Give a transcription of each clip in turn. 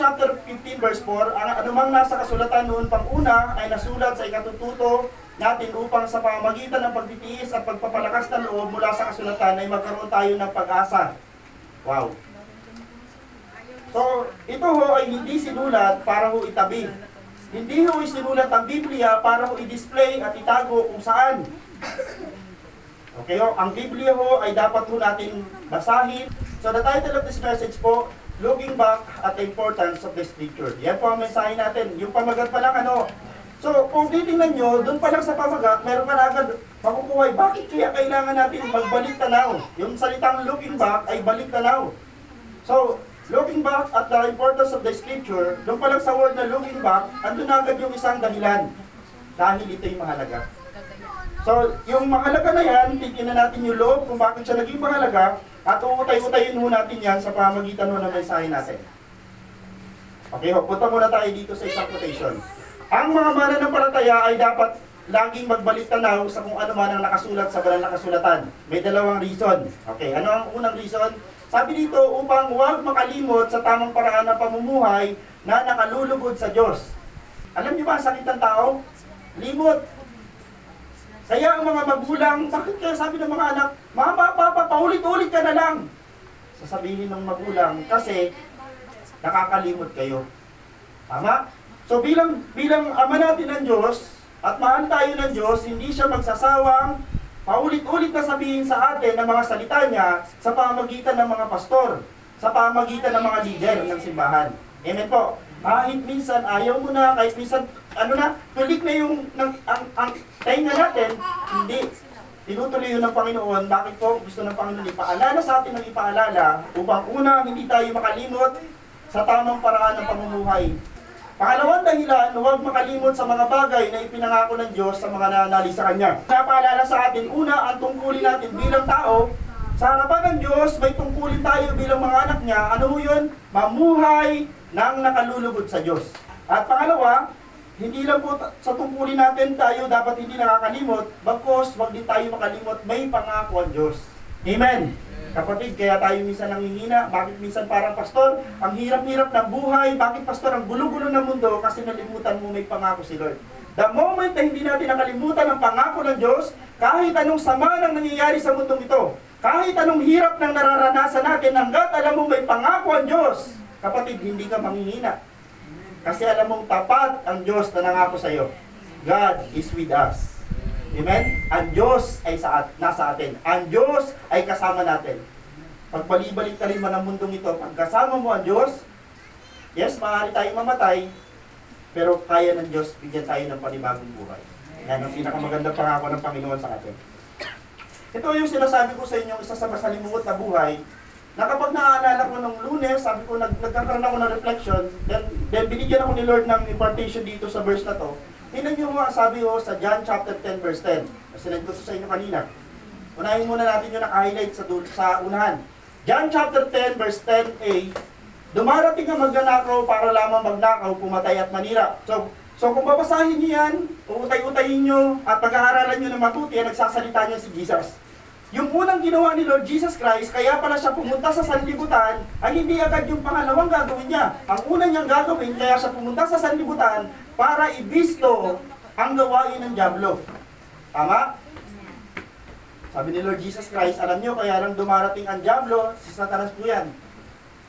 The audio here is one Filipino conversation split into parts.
chapter 15 verse 4, ang anumang nasa kasulatan noon pang una ay nasulat sa ikatututo natin upang sa pamamagitan ng pagtitiis at pagpapalakas ng loob mula sa kasulatan ay magkaroon tayo ng pag-asa. Wow. So, ito ho ay hindi sinulat para ho itabi. Hindi ho isinulat ang Biblia para ho i-display at itago kung saan. Okay ho, ang Biblia ho ay dapat ho natin basahin. So the title of this message po, Looking Back at the Importance of the Scripture. Yan po ang mensahe natin. Yung pamagat pa lang ano. So kung titingnan nyo, doon pa lang sa pamagat, meron ka na agad makukuhay. Bakit kaya kailangan natin magbalik tanaw? Yung salitang looking back ay balik tanaw. So, looking back at the importance of the Scripture, doon pa lang sa word na looking back, andun na agad yung isang dahilan. Dahil ito yung mahalaga. So, yung mahalaga na yan, tignan natin yung loob kung bakit siya naging mahalaga, at uutay-utayin ho natin yan sa pamagitan ho ng mensahe natin. Okay ho, punta muna tayo dito sa isang quotation. Ang mga mananampalataya ay dapat laging magbalik tanaw sa kung ano man ang nakasulat sa banal na kasulatan. May dalawang reason. Okay, ano ang unang reason? Sabi dito, upang huwag makalimot sa tamang paraan ng pamumuhay na nakalulugod sa Diyos. Alam niyo ba ang sakit ng tao? Limot. Kaya ang mga magulang, bakit kaya sabi ng mga anak, Mama, Papa, paulit-ulit ka na lang. Sasabihin ng magulang, kasi nakakalimot kayo. Tama? So bilang ama natin ng Diyos, at mahal tayo ng Diyos, hindi siya magsasawang paulit-ulit na sabihin sa atin ng mga salita niya sa pamagitan ng mga pastor, sa pamagitan ng mga leader ng simbahan. Amen po. Kahit minsan ayaw mo na, kahit minsan tulik na yung ang tainga natin, hindi. Tinutuloy yun ng Panginoon. Bakit po gusto ng Panginoon ipaalala sa atin ng ipaalala upang una, hindi tayo makalimot sa tamang paraan ng pamumuhay. Pangalawang dahilan, huwag makalimot sa mga bagay na ipinangako ng Diyos sa mga nananalig sa Kanya. Napaalala sa atin, una, ang tungkulin natin bilang tao, sa harapan ng Diyos, may tungkulin tayo bilang mga anak niya. Ano yun? Mamuhay ng nakalulugod sa Diyos. At pangalawa, hindi lang po sa tungkulin natin tayo dapat hindi nakakalimot, bagkos wag din tayo makalimot, may pangako ang Diyos. Amen. Kapatid, kaya tayo minsan nanghihina. Bakit minsan parang pastor, ang hirap-hirap ng buhay? Bakit pastor, ang gulo-gulo ng mundo? Kasi nalimutan mo may pangako si Lord. The moment na hindi natin nakalimutan ang pangako ng Diyos, kahit anong sama nang nangyayari sa mundong ito, kahit anong hirap nang nararanasan natin, hanggat alam mo may pangako ang Diyos, kapatid, hindi ka manghihina. Kasi alam mong tapat ang Diyos na nangako sa iyo. God is with us. Amen? Ang Diyos ay nasa atin. Ang Diyos ay kasama natin. Pagbalibalik ka rin man ang mundong ito, pag kasama mo ang Diyos, yes, maaari tayong mamatay, pero kaya ng Diyos, bigyan tayo ng panibagong buhay. Yan ang pinakamagandang pangako ng Panginoon sa atin. Ito yung sinasabi ko sa inyo, isa sa masalimuot na buhay, na kapag naaalala ko nung Lunes, sabi ko, nagkakaroon ako ng reflection, then binigyan ako ni Lord ng impartation dito sa verse na to. Tingnan nyo mga sabi ko sa John chapter 10 verse 10. Sinend ko sa inyo kanina. Unahin muna natin yung naka-highlight sa unahan. John chapter 10 verse 10a, dumarating ang magnanakaw para lamang magnakaw, pumatay at manira. So kung babasahin nyo yan, uutay-utayin nyo, at pag-aaralan nyo ng mabuti, nagsasalita niya si Jesus. Yung unang ginawa ni Lord Jesus Christ, kaya pala siya pumunta sa sanlibutan, ay hindi agad yung pangalawang gagawin niya. Ang una niyang gagawin, kaya siya pumunta sa sanlibutan, para ibisto ang gawain ng dyablo. Tama? Sabi ni Lord Jesus Christ, alam niyo, kaya lang dumarating ang dyablo, si Satanas po yan.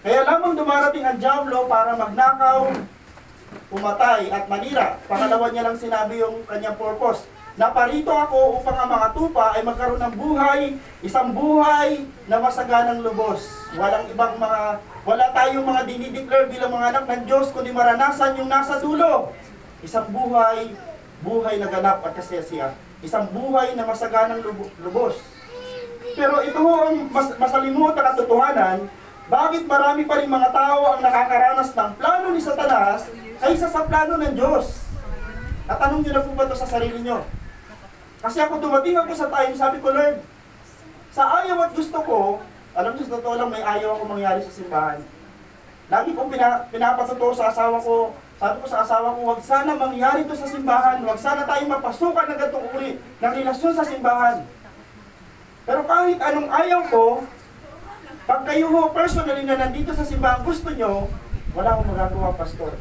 Kaya lamang dumarating ang dyablo para magnakaw, pumatay at manira. Pangalawa niya lang sinabi yung kanyang purpose. Naparito ako upang ang mga tupa ay magkaroon ng buhay, isang buhay na masaganang lubos. Wala tayong mga dinideclare bilang mga anak ng Diyos, kundi maranasan yung nasa dulo. Isang buhay na ganap at kasiyasiya. Isang buhay na masaganang lubos. Pero ito ho ang masalimuot na katotohanan, bakit marami pa rin mga tao ang nakakaranas ng plano ni Satanas kaysa sa plano ng Diyos? Natanong nyo na po ba ito sa sarili nyo? Kasi ako dumating ako sa time, sabi ko, Lord, sa ayaw at gusto ko, alam nyo, sa totoo lang may ayaw ako mangyari sa simbahan. Lagi kong pinapatuto sa asawa ko, sabi ko sa asawa ko, huwag sana mangyari ito sa simbahan, huwag sana tayong mapasukan ng ganitong uri ng relasyon sa simbahan. Pero kahit anong ayaw ko, pag kayo ho personally na nandito sa simbahan gusto nyo, Wala akong magagawa, pastor.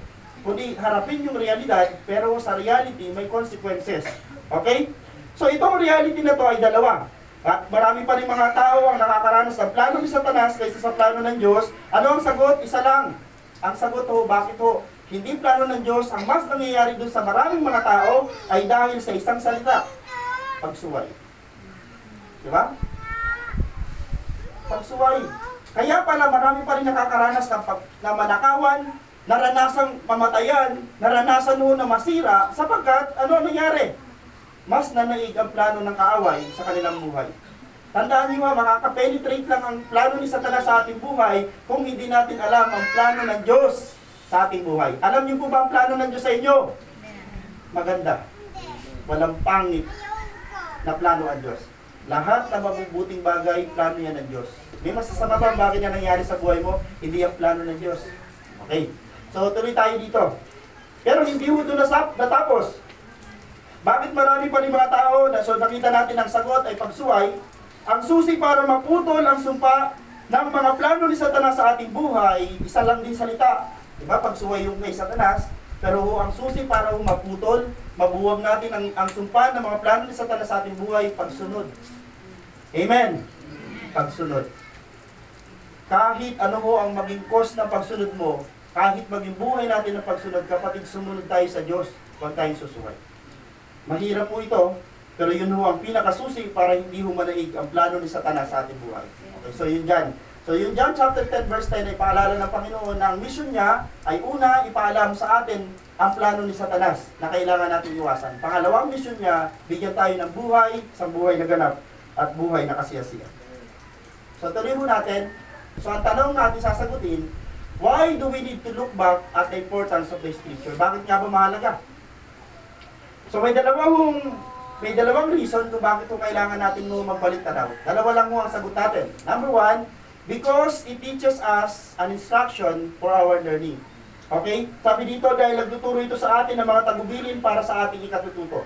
Kundi harapin yung realidad, pero sa reality, may consequences. Okay? So itong reality na to ay dalawa. At marami pa rin mga tao ang nakakaranas ng plano ni Satanas kaysa sa plano ng Diyos. Ano ang sagot? Isa lang. Ang sagot ho, bakit ho? Hindi plano ng Diyos. Ang mas nangyayari doon sa maraming mga tao ay dahil sa isang salita. Pagsuway. Diba? Pagsuway. Kaya pala marami pa rin nakakaranas na manakawan, naranasang pamatayan, naranasan ho na masira, sapagkat ano nangyari? Mas nanaig ang plano ng kaaway sa kanilang buhay. Tandaan niyo ha, makakapenetrate lang ang plano ni Satanas sa ating buhay kung hindi natin alam ang plano ng Diyos sa ating buhay. Alam niyo po ba ang plano ng Diyos sa inyo? Maganda. Walang pangit na plano ang Diyos. Lahat na mabubuting bagay, plano yan ng Diyos. May masasama ba ang bagay na nangyari sa buhay mo? Hindi ang plano ng Diyos. Okay. So, tuloy tayo dito. Pero hindi ho doon natapos. Bakit marami pa rin mga tao na so nakita natin ang sagot ay pagsuway? Ang susi para maputol ang sumpa ng mga plano ni Satanas sa ating buhay, isa lang din salita. Diba? Pagsuway yung kay Satanas. Pero ang susi para maputol, mabuwag natin ang sumpa ng mga plano ni Satanas sa ating buhay, pagsunod. Amen. Pagsunod. Kahit ano ho ang maging cause ng pagsunod mo, kahit maging buhay natin ng pagsunod, kapatid, sumunod tayo sa Diyos, huwag tayong susuway. Mahirap po ito, pero yun ho ang pinakasusi para hindi ho manaig ang plano ni Satanas sa ating buhay. Okay, so yun dyan. So yung John chapter 10 verse 10 ay paalala ng Panginoon na ang mission niya ay una, ipaalam sa atin ang plano ni Satanas na kailangan natin iwasan. Pangalawang mission niya, bigyan tayo ng buhay, isang buhay na ganap at buhay na kasiyasiya. So tuloy mo natin. So ang tanong natin sasagutin, why do we need to look back at the importance of the Scripture? Bakit nga ba mahalaga? So may dalawang reason kung bakit kung kailangan natin magbalik tanaw. Dalawa lang mo ang sagot natin. Number one, because it teaches us an instruction for our learning. Okay? Sabi dito dahil nagtuturo ito sa atin ng mga tagubilin para sa ating ikatututo.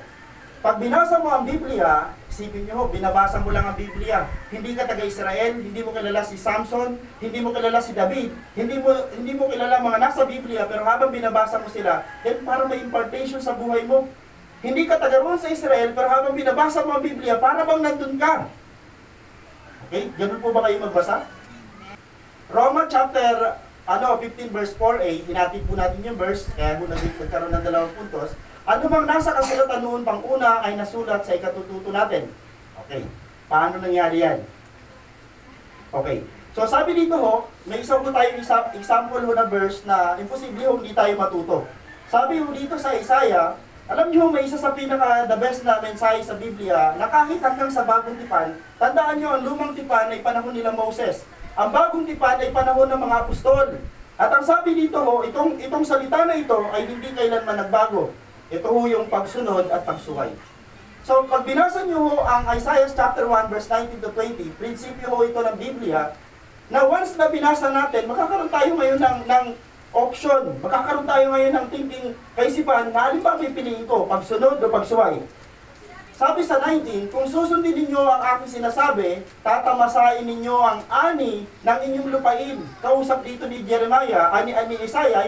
Pag binasa mo ang Biblia, isipin nyo, binabasa mo lang ang Biblia. Hindi ka taga-Israel, hindi mo kilala si Samson, hindi mo kilala si David, hindi mo kilala mga nasa Biblia, pero habang binabasa mo sila, then para may impartation sa buhay mo. Hindi ka taga roon sa Israel, pero habang binabasa mo ang Biblia, para bang nandun ka. Okay? Ganun po ba kayo magbasa? Roma chapter 15 verse 4a, hinatid po natin yung verse, kaya po nagkaroon ng 2 puntos. Ano bang nasa kasulatan noon pang una ay nasulat sa ikatututo natin? Okay. Paano nangyari yan? Okay. So sabi dito ho, may isa po tayong example ho na verse na imposible ho hindi tayo matuto. Sabi ho dito sa Isaiah, alam niyo may isa sa the best na mensahe sa Biblia na kahit hanggang sa bagong tipan, tandaan niyo ang lumang tipan ay panahon nila Moses. Ang bagong tipan ay panahon ng mga apostol. At ang sabi dito ho, itong salita na ito ay hindi kailanman nagbago. Ito ho yung pagsunod at pagsuway. So, pag binasa nyo ho ang Isaiah chapter 1 verse 19 to 20, prinsipyo ho ito ng Biblia, na once na binasa natin, magkakaroon tayo ngayon ng option. Magkakaroon tayo ngayon ng thinking, kaisipan, na alin ba pipiliin ko, pagsunod o pagsuway? Sabi sa 19, kung susundin ninyo ang aking sinasabi, tatamasain ninyo ang ani ng inyong lupain. Kausap dito ni Jeremiah, ni Isaiah,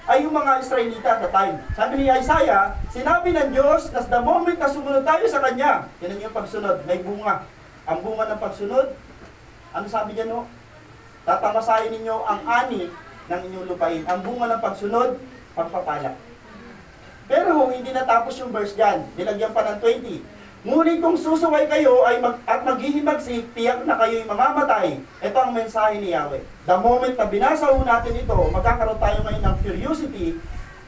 ay yung mga Israelita at the time. Sabi ni Isaiah, sinabi ng Diyos na the moment na sumunod tayo sa Kanya, yan yung pagsunod, may bunga. Ang bunga ng pagsunod, ano sabi niya no? Tatamasahin ninyo ang ani ng inyong lupain. Ang bunga ng pagsunod, pagpapala. Pero hindi natapos yung verse dyan. Nilagyan pa ng 20. Ngunit kung susuway kayo at maghihimagsik, tiyak na kayo'y mamamatay. Ito ang mensahe ni Yahweh. The moment na binasa natin ito, magkakaroon tayo ngayon ng curiosity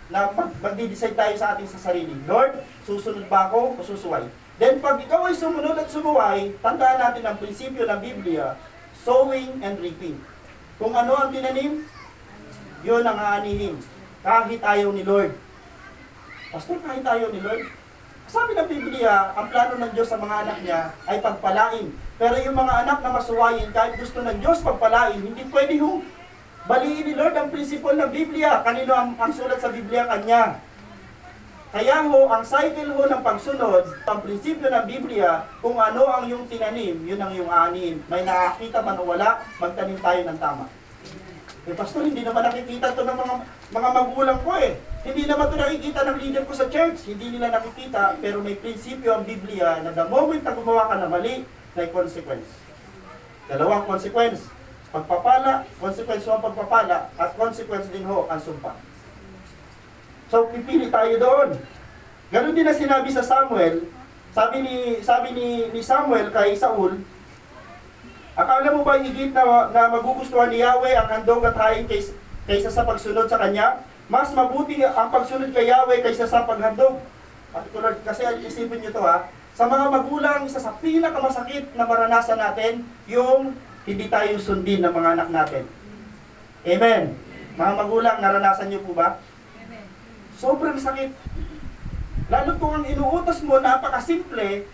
na magdi-decide tayo sa ating sarili. Lord, susunod ba ako o susuway? Then pag ikaw ay sumunod at sumuway, tandaan natin ang prinsipyo ng Biblia, sowing and reaping. Kung ano ang tinanim, yun ang aanihin. Kahit ayaw ni Lord. Pastor, kahit ayaw ni Lord? Sabi ng Biblia, ang plano ng Diyos sa mga anak niya ay pagpalain. Pero yung mga anak na masuwayin, kahit gusto ng Diyos pagpalain, hindi pwede ho baliin ni Lord ang prinsipyo ng Biblia. Kanino ang sulat sa Biblia? Kanya. Kaya ho, ang cycle ho ng pagsunod, ang prinsipyo ng Biblia, kung ano ang yung tinanim, yun ang yung anin. May nakakita man o wala, magtanim tayo ng tama. Pastor, hindi naman nakikita to ng mga magulang ko eh. Hindi naman to nakikita ng leader ko sa church. Hindi nila nakikita, pero may prinsipyo ang Biblia na the moment na gumawa ka na mali, may consequence. Dalawang consequence. Pagpapala, consequence ho ang pagpapala, at consequence din ho ang sumpa. So, pipili tayo doon. Ganon din na sinabi sa Samuel. Sabi ni Samuel kay Saul, akala mo ba higit na magugustuhan ni Yahweh ang handog at hain kaysa sa pagsunod sa Kanya? Mas mabuti ang pagsunod kay Yahweh kaysa sa paghandog. Kasi isipin nyo to ha, sa mga magulang, isa sa pinakamasakit na maranasan natin, yung hindi tayo sundin ng mga anak natin. Amen. Mga magulang, naranasan nyo po ba? Amen. Sobrang sakit. Lalo kung ang inuutos mo, napakasimple,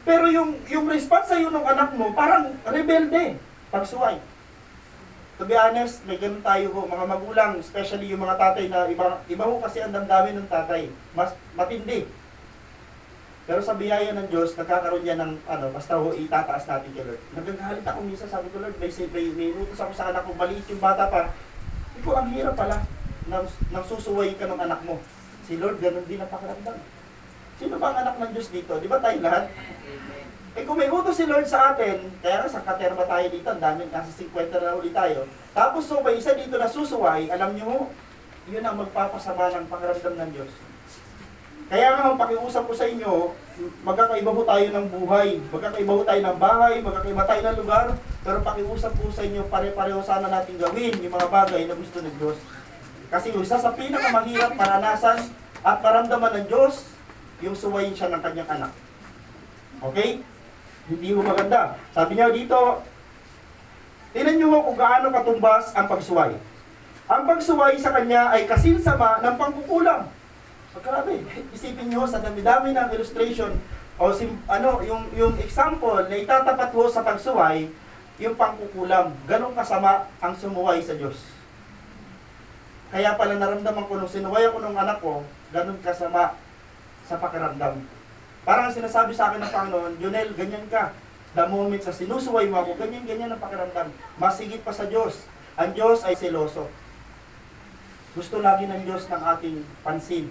pero yung response sa'yo ng anak mo, parang rebelde, pagsuway. To be honest, may ganun tayo ho, mga magulang, especially yung mga tatay na iba ho kasi ang damdamin ng tatay, mas matindi. Pero sa biyaya ng Diyos, nagkakaroon yan ng, basta ho, itataas natin kay Lord. Nagagalit ako minsan, sabi ko, Lord, may utos ako sa anak ko, maliit yung bata pa. Ikaw, ang hirap pala, nang susuway ka ng anak mo. Si Lord, ganun din ang pakiramdam. Sino ba ang anak ng Diyos dito? Di ba tayo lahat? Eh kung may utos si Lord sa atin, kaya nga sa katerma tayo dito, ang dami, nasa 50 na ulit tayo. Tapos so may isa dito na susuway, alam nyo ho, yun ang magpapasama ng pakiramdam ng Diyos. Kaya nga, ang pakiusap ko sa inyo, magkakaiba ho tayo ng buhay, magkakaiba ho tayo ng bahay, magkakaiba tayo ng lugar, pero pakiusap ko sa inyo, pare-pareho sana natin gawin yung mga bagay na gusto ng Diyos. Kasi yung isa sa pinakamahirap maranasan at maramdaman ng Diyos, yung suwayin siya ng kanyang anak. Okay? Hindi ho maganda. Sabi niya dito, tingnan niyo kung gaano katumbas ang pagsuway. Ang pagsuway sa kanya ay kasinsama ng pangkukulam. Grabe, isipin niyo sa dami-dami ng illustration o yung example na itatapat ho sa pagsuway, yung pangkukulam. Ganong kasama ang sumuway sa Diyos. Kaya pala naramdaman ko nung sinuway ako ng anak ko, ganon kasama sa pakiramdam. Parang sinasabi sa akin ng Panginoon, Junel, ganyan ka. The moment sa sinusuway mo ako, ganyan ang pakiramdam. Masigit pa sa Diyos. Ang Diyos ay seloso. Gusto lagi ng Diyos ng ating pansin.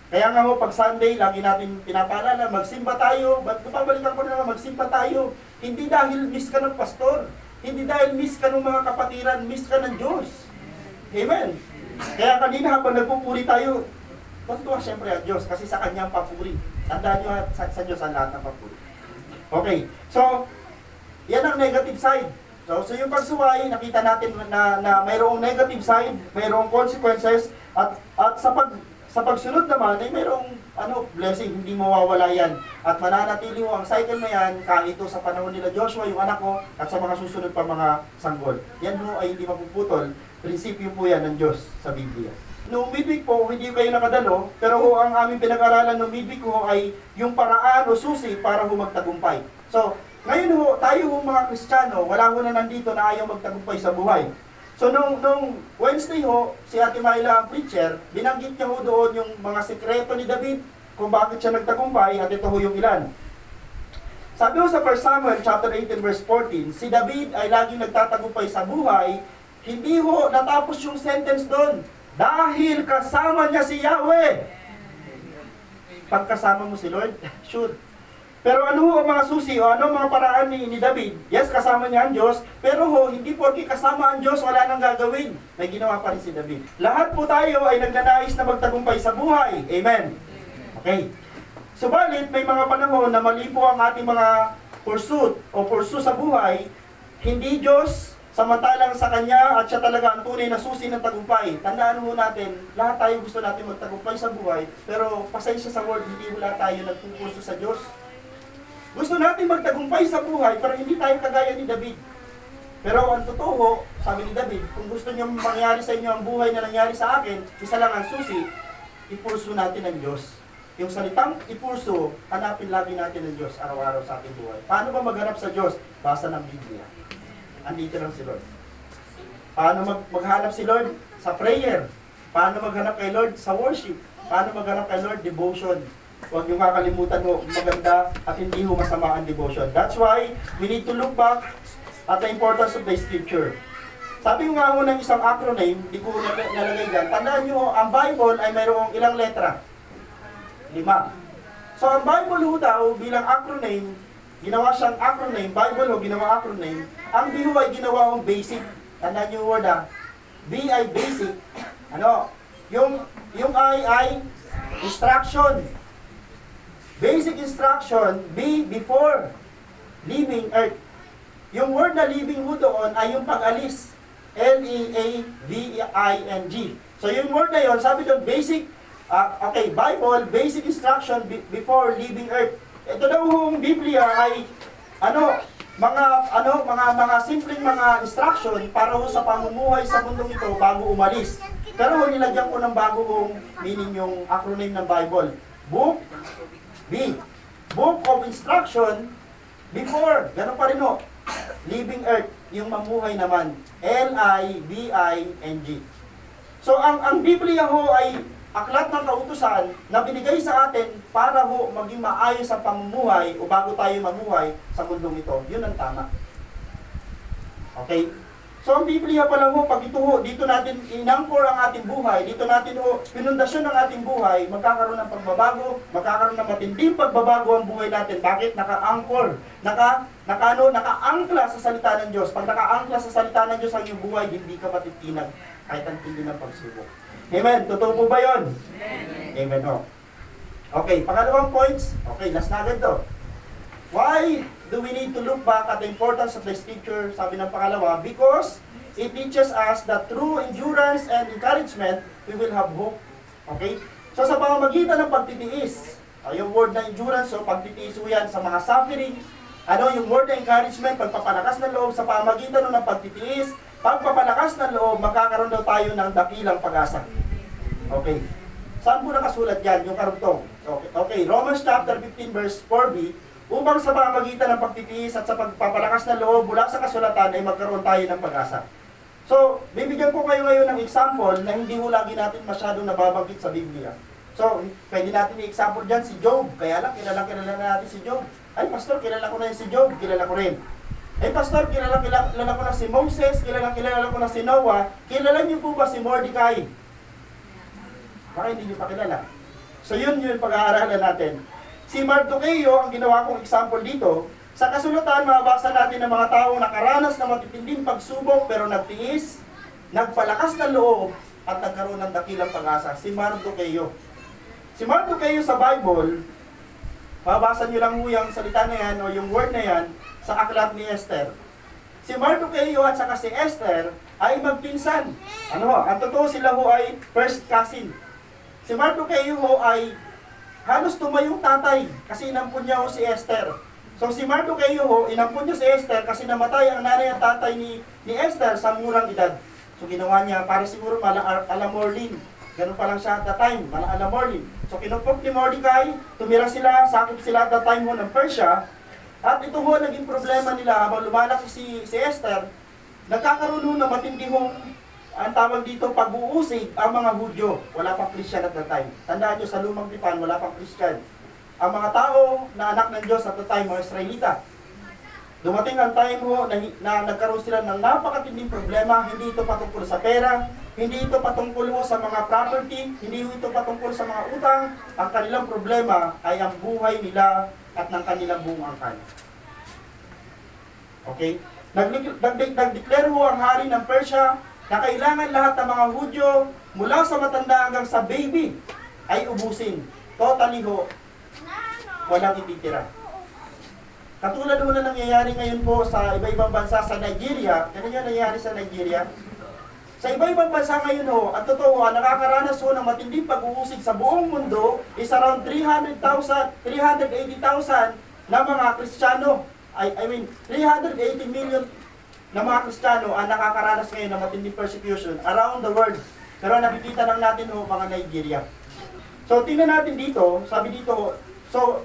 Kaya nga ho, pag Sunday, lagi natin pinapaalala, magsimba tayo. Pabalikan ko na naman, magsimba tayo. Hindi dahil miss ka ng pastor. Hindi dahil miss ka ng mga kapatiran, miss ka ng Diyos. Amen. Kaya kanina habang nagpupuri tayo, matutuwa siyempre ang Diyos kasi sa kanyang papuri. Tandaan nyo sa Diyos ang lahat ng papuri. Okay, so, yan ang negative side. So yung pagsuway, nakita natin na mayroong negative side, mayroong consequences, at sa pagsunod naman ay mayroong blessing, hindi mawawala yan. At mananatili mo ang cycle na yan kahit ito sa panahon nila Joshua, yung anak ko, at sa mga susunod pa mga sanggol. Yan mo ay hindi mapuputol. Prinsipyo po yan ng Diyos sa Biblia. Noong midweek po, hindi kayo nakadalo, pero ang aming pinag-aralan noong midweek ko ay yung paraan o susi para magtagumpay. So, ngayon tayo mga Kristiyano, wala na nandito na ayaw magtagumpay sa buhay. So, nung Wednesday si Ate Myla ang preacher, binanggit niya doon yung mga sekreto ni David, kung bakit siya nagtagumpay, at ito yung ilan. Sabi sa 1 Samuel chapter 18 verse 14, si David ay laging nagtatagumpay sa buhay, hindi natapos yung sentence doon. Dahil kasama niya si Yahweh. Pagkasama mo si Lord, sure. Pero ang mga susi o mga paraan ni David? Yes, kasama niya ang Diyos, pero hindi porke kasama ang Diyos, wala nang gagawin. May ginawa pa rin si David. Lahat po tayo ay nagnanais na magtagumpay sa buhay. Amen. Okay. Subalit, may mga panahon na mali po ang ating mga pursuit sa buhay, hindi Diyos, samantalang sa Kanya at siya talaga ang tunay na susi ng tagumpay. Tandaan natin, lahat tayo gusto natin magtagumpay sa buhay, pero pasensya sa word, hindi wala tayo nagpupurso sa Diyos. Gusto natin magtagumpay sa buhay, pero hindi tayo kagaya ni David. Pero ang totoo, sabi ni David, kung gusto niyo mangyari sa inyo ang buhay na nangyari sa akin, isa lang ang susi, ipurso natin ang Diyos. Yung salitang ipurso, hanapin lagi natin ang Diyos araw-araw sa ating buhay. Paano ba maghanap sa Diyos? Basa ng Biblia. Andito lang si Lord. Paano maghanap si Lord? Sa prayer. Paano maghanap kay Lord? Sa worship. Paano maghanap kay Lord? Devotion. Huwag niyong kakalimutan maganda at hindi masama ang devotion. That's why we need to look back at the importance of the Scripture. Sabi ko nga ho ng isang acronym, di ko nalagay dyan. Tandaan nyo, ang Bible ay mayroong ilang letra? 5. So ang Bible ho daw bilang acronym, ginawa siyang acronym, Bible ho ginawa acronym, ang B ho ay ginawa hong basic. Tandaan nyo yung word B ay basic. Ano? Yung I ay instruction. Basic instruction, B before leaving earth. Yung word na leaving ho doon ay yung pag-alis. L-E-A-V-I-N-G. So yung word na yun, sabi doon, basic, Bible, basic instruction before leaving earth. Ito daw hong Biblia ay, mga simpleng mga instruction para ho sa pamumuhay sa mundong ito bago umalis. Pero ho, nilagyan ko ng bagong meaning yung acronym ng Bible. Book, B. Book of Instruction before, ganun pa rin ho, leaving earth, yung mamuhay naman. L-I-V-I-N-G. So, ang Biblia ho ay aklat ng kautusan na binigay sa atin para ho maging maayos sa pamumuhay o bago tayo mamuhay sa mundong ito. Yun ang tama. Okay? So, ang Biblia pala ho, pag ito ho, dito natin inangkor ang ating buhay, dito natin ho, pinundasyon ng ating buhay, magkakaroon ng pagbabago, magkakaroon ng matinding pagbabago ang buhay natin. Bakit? Naka-angkor, naka-angkla sa salita ng Diyos. Pag naka-angkla sa salita ng Diyos ang iyong buhay, hindi ka matitinag kahit ang tindi ng pagsubok. Amen? Totoo po ba yun? Amen ho. Okay, pangalawang points. Okay, last na agad to. Why do we need to look back at the importance of the scripture? Sabi ng pangalawa, because it teaches us that through endurance and encouragement, we will have hope. Okay? So sa pamamagitan ng pagtitiis, yung word na endurance, so pagtitiis ho yan sa mga suffering, yung word na encouragement, pagpapalakas ng loob, sa pamamagitan ng pagtitiis, pagpapalakas ng loob, magkakaroon daw tayo ng dakilang pag-asa. Okay. Saan po nakasulat yan? Yung karugtong. Okay. Romans chapter 15 verse 4b, upang sa pamamagitan ng pagtitiis at sa pagpapalakas ng loob mula sa kasulatan ay magkaroon tayo ng pag-asa. So, bibigyan ko kayo ngayon ng example na hindi ho lagi natin masyadong nababanggit sa Biblia. So, pwede natin i-example dyan si Job. Kaya lang, kilala natin si Job. Ay, pastor, kilala ko na si Job. Kilala ko rin. Ay, pastor, kilala ko na si Moses. Kilala ko na si Noah. Kilala niyo po ba si Mordecai? Baka hindi niyo pa kilala. So, yun pag-aaralan natin. Si Mardocheo, ang ginawa kong example dito, sa kasulatan, mababasa natin ng mga taong nakaranas ng matitinding pagsubok pero nagtiis, nagpalakas ng loob, at nagkaroon ng dakilang pag-asa. Si Mardocheo. Si Mardocheo sa Bible, mababasa nyo lang yung salita na yan o yung word na yan sa aklat ni Esther. Si Mardocheo at saka si Esther ay magpinsan. Ang totoo sila ho ay first cousin. Si Mardocheo ho ay halos tumayong tatay kasi inampun niya ho si Esther. So si Mardocheo ho, inampun niya si Esther kasi namatay ang nanay at tatay ni Esther sa murang edad. So ginawa niya para siguro alamorlin. Ganun pa lang siya at the time, alamorlin. So kinumpok ni Mordecai, tumira sila, sakop sila at the time ho ng Persia. At ito ho naging problema nila habang lumalaki si Esther, nagkakaroon ho ng matindi hong ang tawag dito, pag-uusig ang mga Hudyo. Wala pang Christian at the time. Tandaan nyo, sa lumang tipan, wala pang Christian. Ang mga tao na anak ng Diyos at the time, mga Israelita. Dumating ang time ho na nagkaroon sila ng napakatinding problema. Hindi ito patungkol sa pera, hindi ito patungkol ho sa mga property, hindi ito patungkol sa mga utang. Ang kanilang problema ay ang buhay nila at ng kanilang buong angkan. Okay? Nag-declare ho ang hari ng Persia na kailangan lahat ng mga Hudyo mula sa matanda hanggang sa baby ay ubusin. Totally ho, walang ititira. Katulad ho na nangyayari ngayon po sa iba-ibang bansa sa Nigeria. Ganun yung nangyayari sa Nigeria. Sa iba-ibang bansa ngayon ho, at totoo ho, nakakaranas ho ng matinding pag-uusig sa buong mundo is around 380,000 na mga Kristiyano. I mean, 380 million na mga Kristiyano ang nakakaranas ngayon ng matinding persecution around the world. Pero nakikita lang natin ho, mga Nigeria. So, tingnan natin dito, sabi dito, so,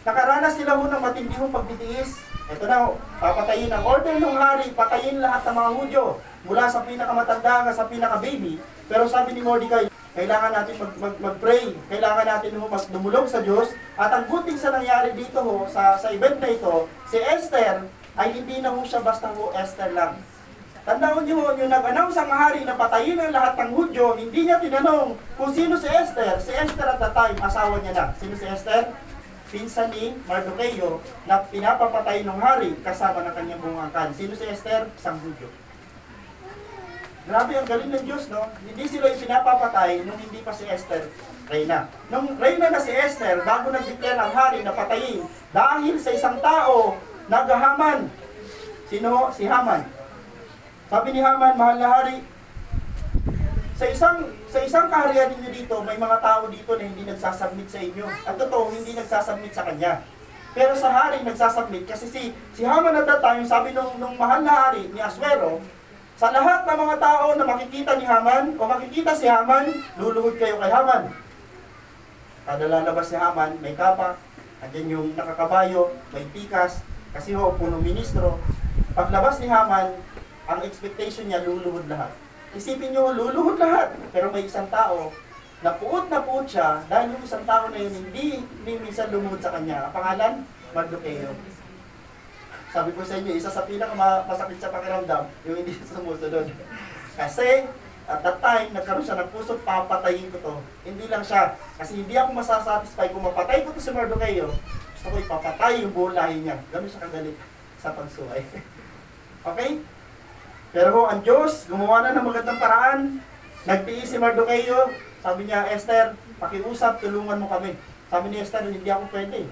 nakaranas sila ho ng matinding pagtitiis. Ito na ho, papatayin ang order ng hari, patayin lahat ng mga Hudyo, mula sa pinakamatanda hanggang sa pinaka-baby. Pero sabi ni Mordecai, kailangan natin mag-pray, kailangan natin ho dumulog sa Diyos. At ang good thing sa nangyari dito ho, sa event na ito, si Esther, ay hindi na ho siya basta ho Esther lang. Tandaan niyo, yung nag-announce ang hari na patayin ang lahat ng Hudyo, hindi niya tinanong kung sino si Esther. Si Esther at the time, asawa niya na. Sino si Esther? Pinsan ni Mardoqueo na pinapapatay ng hari kasama ng kanyang buong angkan. Sino si Esther? Isang Hudyo. Grabe ang galing ng Diyos, no? Hindi sila yung pinapapatay nung hindi pa si Esther reyna. Nung reyna na si Esther, bago nag-declare ang hari na patayin, dahil sa isang tao, nag-Haman. Sino? Si Haman. Sabi ni Haman, mahal na hari, sa isang kaharian ninyo dito, may mga tao dito na hindi nagsasubmit sa inyo. At totoo, hindi nagsasubmit sa kanya. Pero sa hari, nagsasubmit. Kasi si Haman at that time, sabi nung mahal na hari, ni Asuero, sa lahat ng mga tao na makikita ni Haman, o makikita si Haman, luluhod kayo kay Haman. Kada lalabas si Haman, may kapa, andyan yung nakakabayo, may pikas, kasi ho, punong ministro. Paglabas ni Haman, ang expectation niya, luluhod lahat. Isipin nyo, luluhod lahat. Pero may isang tao, na puot siya, dahil yung isang tao na yun, hindi minsan lumuhod sa kanya. Ang pangalan, Mardoqueo. Sabi ko sa inyo, isa sa pinakamasakit sa pakiramdam, yung hindi sumusunod. Kasi, at that time, nagkaroon siya ng puso, papatayin ko to. Hindi lang siya. Kasi hindi ako masasatisfy kung mapatay ko to si Mardoqueo. Gusto ko ipapatay yung buong lahi niya. Gano'n siya kagalit sa pagsuway. Okay? Pero ho, ang Diyos, gumawa na ng magandang paraan. Nagtiis si Mardoqueo. Sabi niya, Esther, pakiusap, tulungan mo kami. Sabi ni Esther, hindi ako pwede.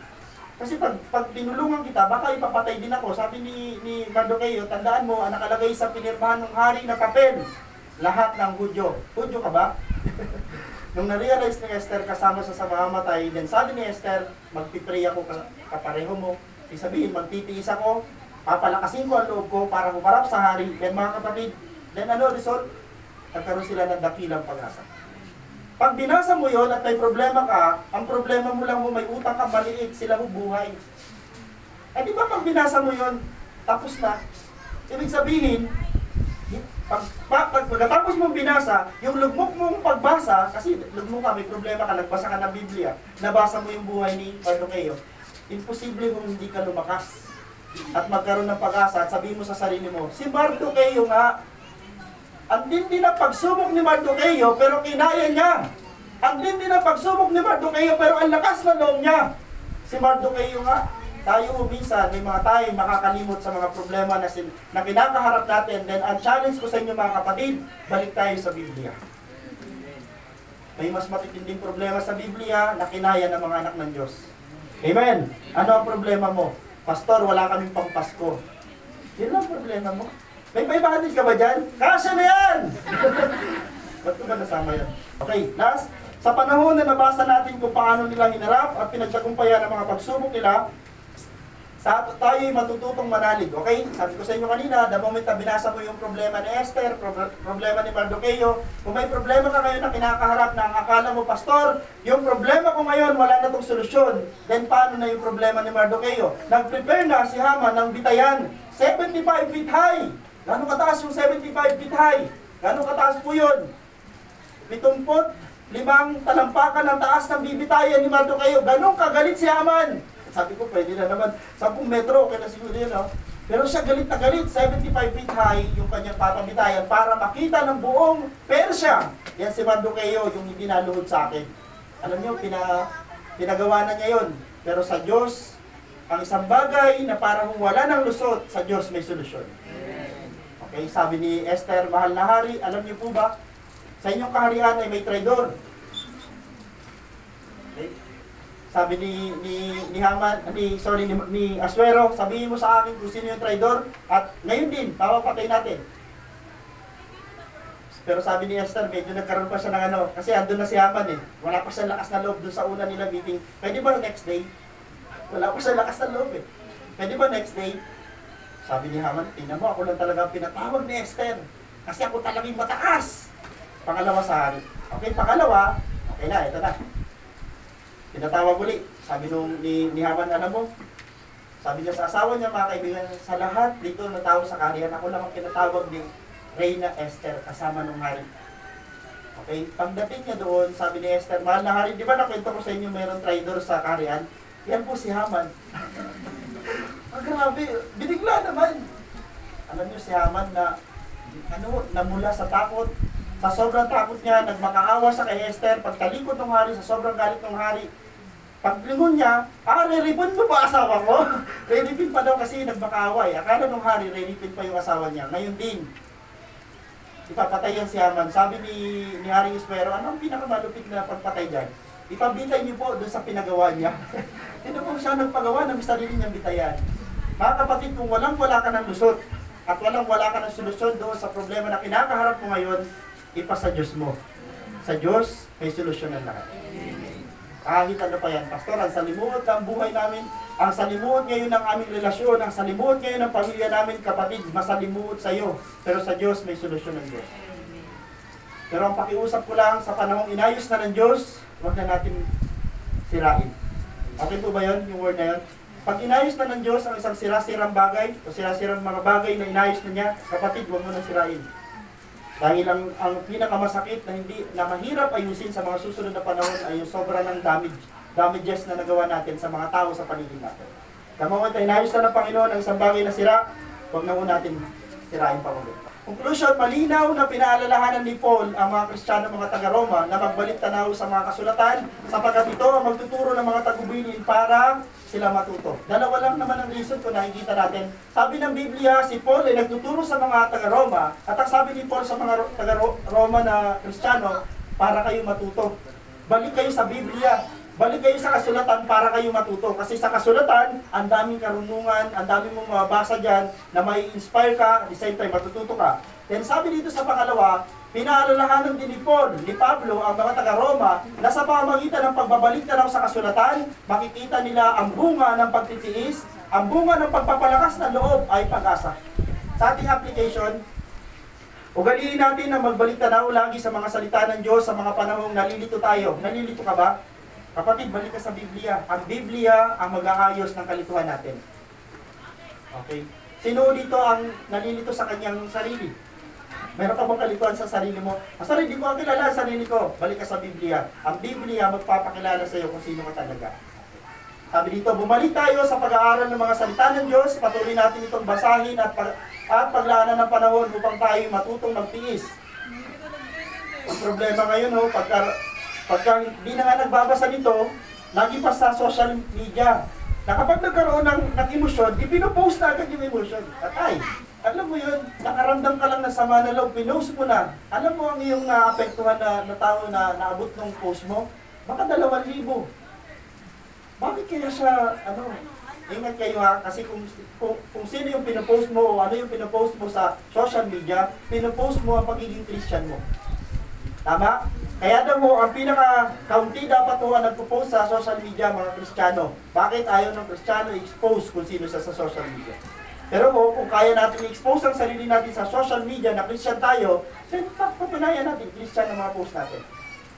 Kasi pag tinulungan kita, baka ipapatay din ako. Sabi ni Mardoqueo, tandaan mo, ang nakalagay sa pinirmahan ng hari na papel, lahat ng Hudyo. Hudyo ka ba? Nung na-realize ni Esther kasama sa mamamatay, then sabi ni Esther, magpipray ako kapareho mo. Sabihin, magtitiis ako, papalakasin ko ang loob ko para humarap sa hari. Then mga kapatid, then ano result? Nagkaroon sila ng dakilang pag-asa. Pag binasa mo yon at may problema ka, ang problema mo lang mo may utang ka maliit, sila buhay. Eh di ba pag binasa mo yon, tapos na. Ibig sabihin, pagkatapos mong binasa, yung lugmok mong pagbasa, kasi lugmok ka, may problema ka, nagbasa ka ng Biblia, nabasa mo yung buhay ni Mardoqueo, imposible kung hindi ka lumakas at magkaroon ng pag-asa at sabihin mo sa sarili mo, si Mardoqueo nga, ang dindi ng pagsubok ni Mardoqueo, pero kinaya niya. Ang dindi ng pagsubok ni Mardoqueo, pero ang lakas na loob niya. Si Mardoqueo nga, tayo minsan, may mga tayo makakalimot sa mga problema na kinakaharap natin. Then, ang challenge ko sa inyo mga kapatid, balik tayo sa Biblia. May mas matitinding problema sa Biblia na kinaya ng mga anak ng Diyos. Amen? Ano ang problema mo? Pastor, wala kaming pangpasko. Yun lang problema mo. May paibahatid ka ba dyan? Kasya na yan! Ba't ko ba nasama yan? Okay, last. Sa panahon na nabasa natin kung paano nila hinarap at pinagtagumpayan ang mga pagsubok nila, tayo'y matututong manalig. Okay? Sabi ko sa inyo kanina, the moment na binasa mo yung problema ni Esther, problema ni Mardoqueo, kung may problema ka ngayon na kinakaharap na ang akala mo, Pastor, yung problema ko ngayon, wala na itong solusyon. Then paano na yung problema ni Mardoqueo? Nag-prepare na si Haman ng bitayan, 75 feet high. Gano'ng kataas yung 75 feet high? Gano'ng kataas po yun? 75 talampakan ng taas ng bibitayan ni Mardoqueo. Gano'ng kagalit si Haman? Sabi ko, pwede na naman. 10 metro, okay na siguro yun, no? Pero siya galit na galit, 75 feet high yung kanyang papabitayan para makita ng buong Persia. Yan si Mardoqueo, yung hindi naluhod sa akin. Alam niyo, pinagawa na niya yun. Pero sa Diyos, ang isang bagay na parang wala ng lusot, sa Diyos may solusyon. Okay, sabi ni Esther, mahal na hari, alam niyo po ba, sa inyong kaharian ay may traidor. Okay? Sabi ni Haman, ni Asuero, sabihin mo sa akin kung sino yung traidor at ngayon din, papapatay natin. Pero sabi ni Esther, medyo nagkaroon pa siya ng ano, kasi andun na si Haman eh. Wala pa siya lakas na loob dun sa una nila meeting. Pwede ba next day? Wala pa siya lakas na loob eh. Pwede ba next day? Sabi ni Haman, tingnan mo, ako lang talaga pinatawag ni Esther. Kasi ako talagang mataas. Pangalawa sa hari. Okay, pangalawa, okay na, ito na. Pinatawag uli. Sabi ni Haman, alam mo, sabi niya sa asawa niya, mga kaibigan, sa lahat dito na tao sa kaharian, ako lang ang pinatawag ni Reyna Esther, kasama ng hari. Okay, pagdating niya doon, sabi ni Esther, mahal na hari, di ba nakwento ko sa inyo mayroong traidor sa kaharian? Yan po si Haman. Grabe, binigla naman. Alam niyo si Haman na namula sa takot. Sa sobrang takot niya, nagmakaawa sa kay Esther, pagtalikod ng hari, sa sobrang galit ng hari, paglingon niya, re-ripon mo ba asawa ko? Re-ripin pa daw kasi nagmakaawa eh. Akala ng hari, re-ripin pa yung asawa niya. Ngayon din, ipapatay yan si Haman. Sabi ni Haring Espero, ano ang pinakamalupit na pagpatay dyan? Ipabitay niyo po doon sa pinagawa niya. Ito po siya nagpagawa ng sarili niyang bitayan. Mga kapatid, kung walang-wala ka ng lusot, at walang-wala ka ng solusyon doon sa problema na kinakaharap mo ngayon, ipasa Diyos mo. Sa Diyos, may solusyon ang lahat. Kahit ano pa yan, Pastor, ang salimuot ng buhay namin, ang salimuot ngayon ng aming relasyon, ang salimuot ngayon ng pamilya namin, kapatid, masalimuot sa iyo. Pero sa Diyos, may solusyon ng Diyos. Pero ang pakiusap ko lang, sa panahong inayos na ng Diyos, huwag na natin sirain. Okay po ba yun, yung word na yun? Pag inayos na ng Diyos ang isang sira-sirang bagay, o sira-sirang mga bagay na inayos na niya, kapatid, huwag mo na sirain. Dahil ang pinakamasakit na mahirap ayusin sa mga susunod na panahon ay yung sobra ng damages na nagawa natin sa mga tao sa paligid natin. The moment na inayos na ng Panginoon ang isang bagay na sira, huwag na natin sirain pa ulit. Conclusion, malinaw na pinaalalahanan ni Paul ang mga Kristiyano, mga taga-Roma na magbalik tanaw sa mga kasulatan sapagkat ito ang magtuturo ng mga tagubilin para sila matuto. Dalawa lang naman ang reason kung nakikita natin. Sabi ng Biblia, si Paul ay nagtuturo sa mga taga-Roma at ang sabi ni Paul sa mga taga-Roma na Kristiyano, para kayo matuto. Balik kayo sa Biblia. Balik kayo sa kasulatan para kayo matuto. Kasi sa kasulatan, ang daming karunungan, ang daming mong mababasa dyan na may inspire ka, at the same time matututo ka. Then sabi dito sa pangalawa, pinaalalahanan din ni Paul, ni Pablo, ang mga taga-Roma, na sa pamamagitan ng pagbabalik na raw sa kasulatan, makikita nila ang bunga ng pagtitiis, ang bunga ng pagpapalakas ng loob ay pag-asa. Sa ating application, ugaliin natin na magbalik tanaw lagi sa mga salita ng Diyos sa mga panahong nalilito tayo. Nalilito ka ba? Kapatid, balik ka sa Biblia. Ang Biblia ang mag-aayos ng kalituhan natin. Okay? Sino dito ang nalilito sa kanyang sarili? Meron ka bang kalituhan sa sarili mo? Sorry, di ko ang kilala sa sarili ko. Balik ka sa Biblia. Ang Biblia magpapakilala sa iyo kung sino ka talaga. Sabi dito, bumalik tayo sa pag-aaral ng mga salita ng Diyos. Patuloy natin itong basahin at paglaanan ng panahon upang tayo matutong magtiis. Ang problema ngayon, pagka hindi na nga nagbabasa nito, lagi pa sa social media. Na kapag nagkaroon ng emosyon, ipinopost na agad yung emosyon. At alam mo yun, nakaramdam ka lang na sama na loob, pinost mo na. Alam mo ang iyong naapektuhan na tao na naabot ng post mo? Baka 2,000. Bakit kaya siya, ingat kayo ha, kasi kung sino yung pinopost mo o ano yung pinopost mo sa social media, pinopost mo ang pagiging Christian mo. Tama? Kaya daw mo, ang pinaka-kaunti dapat mo ang nagpo-post sa social media, mga Kristiyano. Bakit ayaw ng Kristiyano i-expose kung sino siya sa social media? Pero kung kaya natin i-expose ang sarili natin sa social media na Christian tayo, then papatunayan natin, Christian ang mga post natin.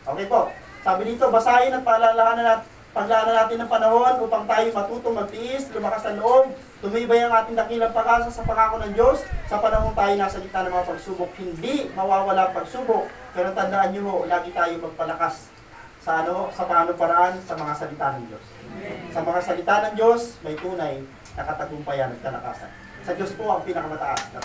Okay po. Sabi dito, basahin at paglaanan natin ng panahon upang tayo matutong magtiis, lumakas ang loob, tumibay ang ating dakilang pag-asa sa pangako ng Diyos sa panahon tayo nasa gitna ng mga pagsubok. Hindi mawawala ang pagsubok, pero tandaan nyo lagi tayo magpalakas sa paano paraan sa mga salita ng Diyos. Sa mga salita ng Diyos, may tunay na katagumpayan at kalakasan. Sa Diyos po ang pinakamataas na